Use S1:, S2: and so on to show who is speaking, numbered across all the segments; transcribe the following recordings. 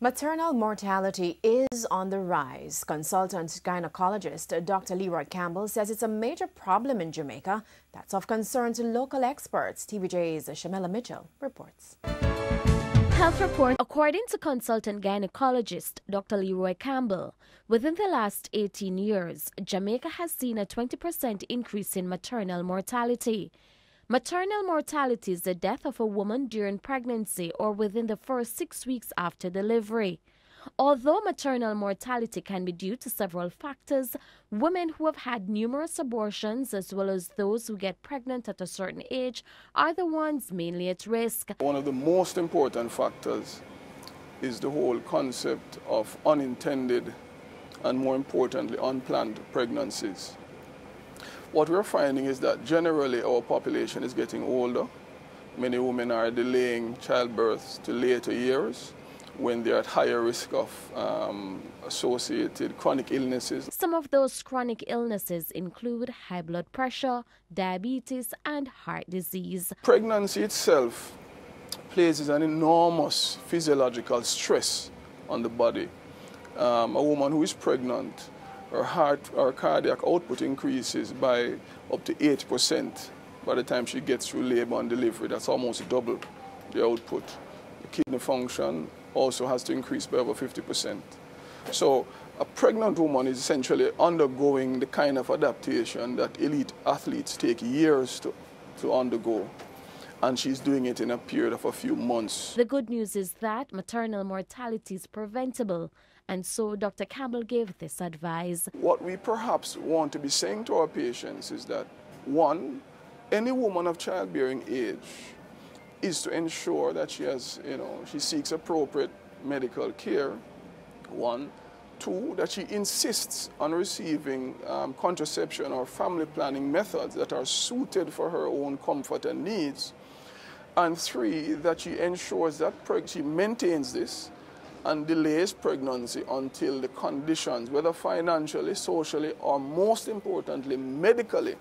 S1: Maternal mortality is on the rise. Consultant gynecologist Dr. Leroy Campbell says it's a major problem in Jamaica that's of concern to local experts. TVJ's Shamela Mitchell reports.
S2: Health report. According to consultant gynecologist Dr. Leroy Campbell, within the last 18 years, Jamaica has seen a 20% increase in maternal mortality. Maternal mortality is the death of a woman during pregnancy or within the first 6 weeks after delivery. Although maternal mortality can be due to several factors, women who have had numerous abortions as well as those who get pregnant at a certain age are the ones mainly at risk.
S3: One of the most important factors is the whole concept of unintended and, more importantly, unplanned pregnancies. What we're finding is that generally our population is getting older. Many women are delaying childbirth to later years when they're at higher risk of associated chronic illnesses.
S2: Some of those chronic illnesses include high blood pressure, diabetes, and heart disease.
S3: Pregnancy itself places an enormous physiological stress on the body. A woman who is pregnant, her heart or cardiac output increases by up to 8% by the time she gets through labor and delivery. That's almost double the output. The kidney function also has to increase by over 50%. So a pregnant woman is essentially undergoing the kind of adaptation that elite athletes take years to undergo. And she's doing it in a period of a few months.
S2: The good news is that maternal mortality is preventable, and so Dr. Campbell gave this advice.
S3: What we perhaps want to be saying to our patients is that, one, any woman of childbearing age is to ensure that she seeks appropriate medical care, one. Two, that she insists on receiving contraception or family planning methods that are suited for her own comfort and needs. And three, that she ensures that she maintains this and delays pregnancy until the conditions, whether financially, socially, or most importantly, medically,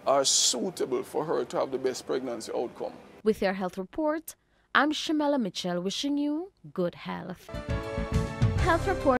S3: are suitable for her to have the best pregnancy outcome.
S2: With your health report, I'm Shamela Mitchell wishing you good health. Health report.